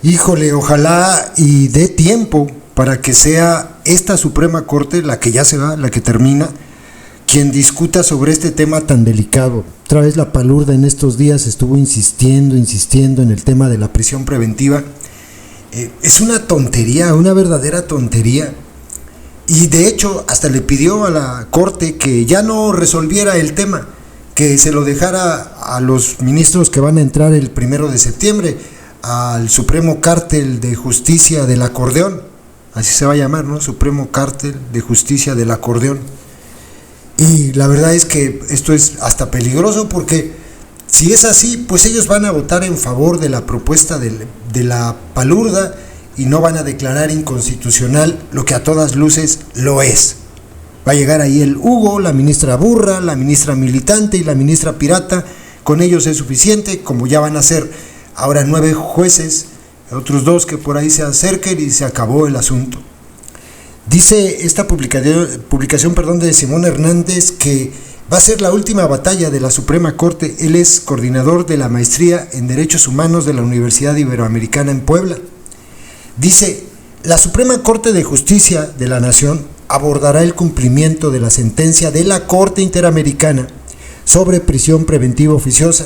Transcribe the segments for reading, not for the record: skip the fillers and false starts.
Híjole, ojalá y dé tiempo para que sea esta Suprema Corte, la que ya se va, la que termina, quien discuta sobre este tema tan delicado. Otra vez la palurda en estos días estuvo insistiendo en el tema de la prisión preventiva. Es una tontería, una verdadera tontería. Y de hecho hasta le pidió a la Corte que ya no resolviera el tema, que se lo dejara a los ministros que van a entrar el 1 de septiembre, al Supremo Cártel de Justicia del Acordeón, así se va a llamar, ¿no? Supremo Cártel de Justicia del Acordeón. Y la verdad es que esto es hasta peligroso, porque si es así, pues ellos van a votar en favor de la propuesta de la palurda y no van a declarar inconstitucional lo que a todas luces lo es. Va a llegar ahí el Hugo, la ministra burra, la ministra militante y la ministra pirata. Con ellos es suficiente, como ya van a ser ahora 9 jueces, otros 2 que por ahí se acerquen y se acabó el asunto. Dice esta publicación de Simón Hernández que va a ser la última batalla de la Suprema Corte. Él es coordinador de la Maestría en Derechos Humanos de la Universidad Iberoamericana en Puebla. Dice: la Suprema Corte de Justicia de la Nación abordará el cumplimiento de la sentencia de la Corte Interamericana sobre prisión preventiva oficiosa.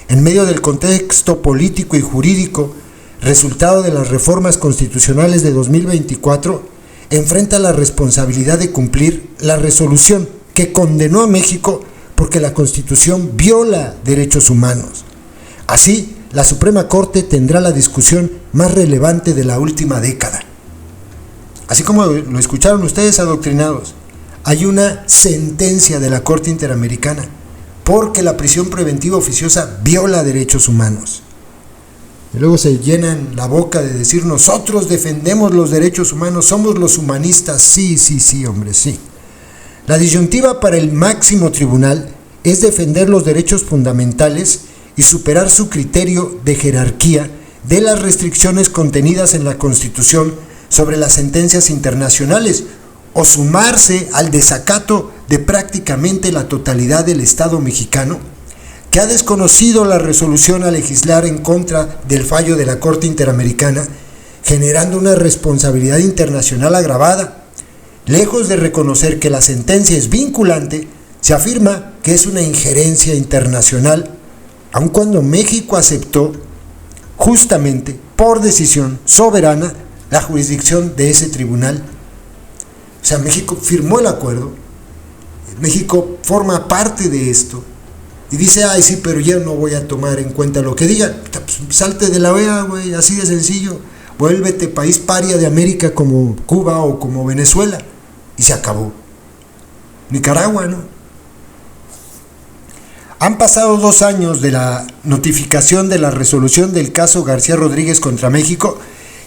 En medio del contexto político y jurídico, resultado de las reformas constitucionales de 2024, enfrenta la responsabilidad de cumplir la resolución que condenó a México porque la Constitución viola derechos humanos. Así, la Suprema Corte tendrá la discusión más relevante de la última década. Así como lo escucharon ustedes, adoctrinados, hay una sentencia de la Corte Interamericana porque la prisión preventiva oficiosa viola derechos humanos. Y luego se llenan la boca de decir: nosotros defendemos los derechos humanos, somos los humanistas. Sí, hombre, sí. La disyuntiva para el máximo tribunal es defender los derechos fundamentales y superar su criterio de jerarquía de las restricciones contenidas en la Constitución sobre las sentencias internacionales, o sumarse al desacato de prácticamente la totalidad del Estado mexicano, que ha desconocido la resolución a legislar en contra del fallo de la Corte Interamericana, generando una responsabilidad internacional agravada. Lejos de reconocer que la sentencia es vinculante, se afirma que es una injerencia internacional, aun cuando México aceptó justamente por decisión soberana la jurisdicción de ese tribunal. O sea, México firmó el acuerdo, México forma parte de esto, y dice: ay, sí, pero ya no voy a tomar en cuenta lo que digan. Pues, salte de la OEA, güey, así de sencillo. Vuélvete país paria de América como Cuba o como Venezuela, y se acabó. Nicaragua, ¿no? Han pasado 2 años de la notificación de la resolución del caso García Rodríguez contra México,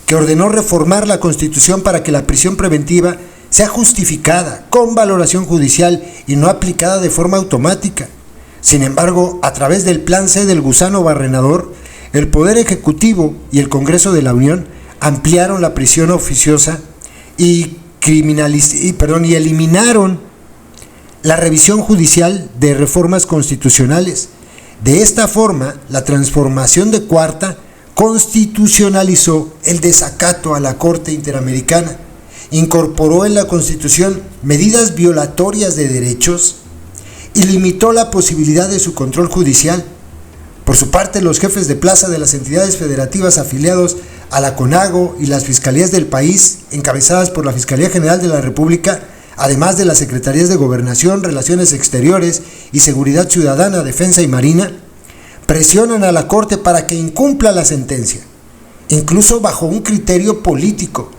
que ordenó reformar la Constitución para que la prisión preventiva sea justificada, con valoración judicial y no aplicada de forma automática. Sin embargo, a través del Plan C del gusano barrenador, el Poder Ejecutivo y el Congreso de la Unión ampliaron la prisión oficiosa y eliminaron la revisión judicial de reformas constitucionales. De esta forma, la transformación de Cuarta constitucionalizó el desacato a la Corte Interamericana, incorporó en la Constitución medidas violatorias de derechos y limitó la posibilidad de su control judicial. Por su parte, los jefes de plaza de las entidades federativas afiliados a la CONAGO y las fiscalías del país, encabezadas por la Fiscalía General de la República, además de las Secretarías de Gobernación, Relaciones Exteriores y Seguridad Ciudadana, Defensa y Marina, presionan a la Corte para que incumpla la sentencia, incluso bajo un criterio político.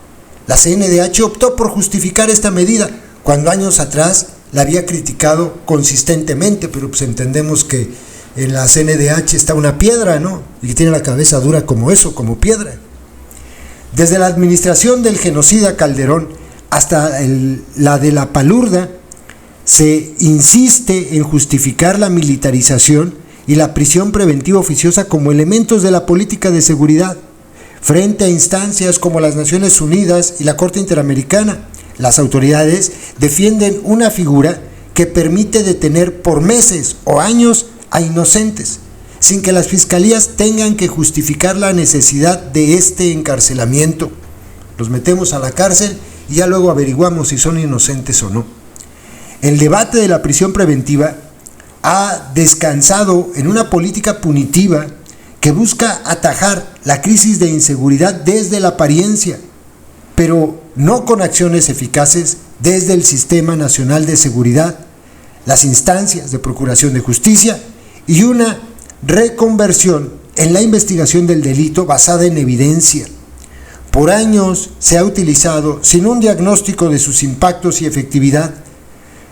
La CNDH optó por justificar esta medida, cuando años atrás la había criticado consistentemente, pero pues entendemos que en la CNDH está una piedra, ¿no? Y que tiene la cabeza dura como eso, como piedra. Desde la administración del genocida Calderón hasta la de la palurda, se insiste en justificar la militarización y la prisión preventiva oficiosa como elementos de la política de seguridad, frente a instancias como las Naciones Unidas y la Corte Interamericana. Las autoridades defienden una figura que permite detener por meses o años a inocentes, sin que las fiscalías tengan que justificar la necesidad de este encarcelamiento. Los metemos a la cárcel y ya luego averiguamos si son inocentes o no. El debate de la prisión preventiva ha descansado en una política punitiva que busca atajar la crisis de inseguridad desde la apariencia, pero no con acciones eficaces desde el Sistema Nacional de Seguridad, las instancias de procuración de justicia y una reconversión en la investigación del delito basada en evidencia. Por años se ha utilizado, sin un diagnóstico de sus impactos y efectividad.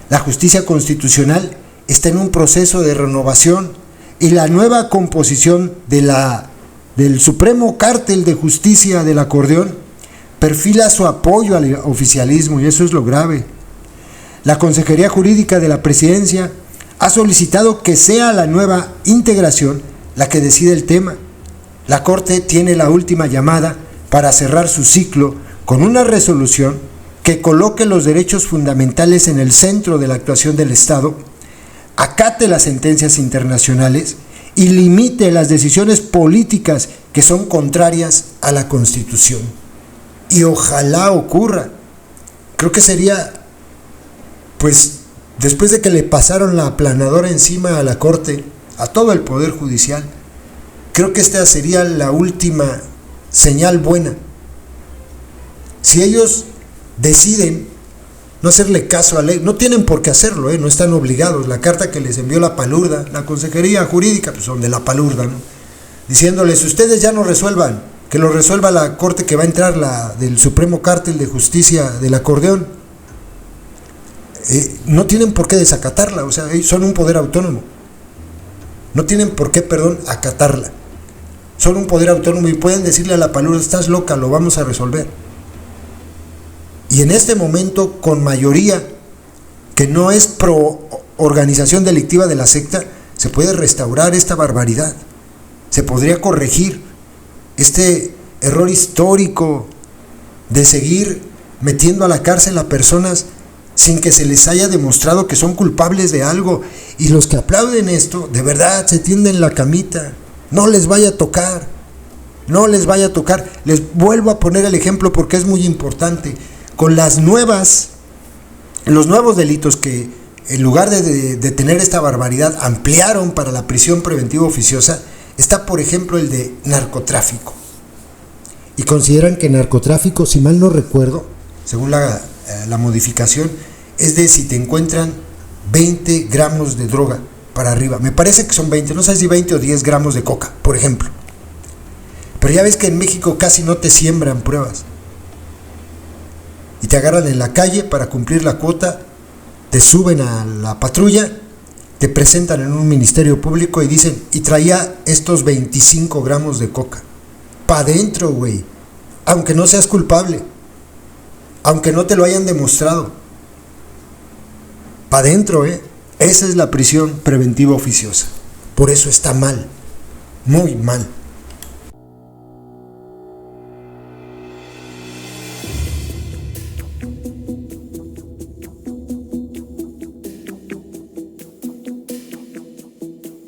La justicia constitucional está en un proceso de renovación y la nueva composición del Supremo Cártel de Justicia del Acordeón perfila su apoyo al oficialismo, y eso es lo grave. La Consejería Jurídica de la Presidencia ha solicitado que sea la nueva integración la que decide el tema. La Corte tiene la última llamada para cerrar su ciclo con una resolución que coloque los derechos fundamentales en el centro de la actuación del Estado, acate las sentencias internacionales y limite las decisiones políticas que son contrarias a la Constitución. Y ojalá ocurra. Creo que sería, pues, después de que le pasaron la aplanadora encima a la Corte, a todo el Poder Judicial, creo que esta sería la última señal buena. Si ellos deciden no hacerle caso a la ley, no tienen por qué hacerlo, no están obligados. La carta que les envió la Palurda, la Consejería Jurídica, pues son de la Palurda, ¿no?, diciéndoles: ustedes ya no resuelvan, que lo resuelva la Corte que va a entrar, la del Supremo Cártel de Justicia del Acordeón. No tienen por qué desacatarla, o sea, son un poder autónomo. No tienen por qué, acatarla. Son un poder autónomo y pueden decirle a la Palurda: estás loca, lo vamos a resolver. Y en este momento, con mayoría que no es pro organización delictiva de la secta, se puede restaurar esta barbaridad. Se podría corregir este error histórico de seguir metiendo a la cárcel a personas sin que se les haya demostrado que son culpables de algo. Y los que aplauden esto, de verdad, se tienden la camita. No les vaya a tocar. No les vaya a tocar. Les vuelvo a poner el ejemplo porque es muy importante. Con los nuevos delitos que, en lugar de tener esta barbaridad, ampliaron para la prisión preventiva oficiosa, está, por ejemplo, el de narcotráfico. Y consideran que narcotráfico, si mal no recuerdo, según la modificación, es de si te encuentran 20 gramos de droga para arriba. Me parece que son 20, no sé si 20 o 10 gramos de coca, por ejemplo. Pero ya ves que en México casi no te siembran pruebas. Y te agarran en la calle para cumplir la cuota, te suben a la patrulla, te presentan en un ministerio público y dicen: y traía estos 25 gramos de coca. Pa' dentro, güey. Aunque no seas culpable. Aunque no te lo hayan demostrado. Pa' dentro, Esa es la prisión preventiva oficiosa. Por eso está mal. Muy mal.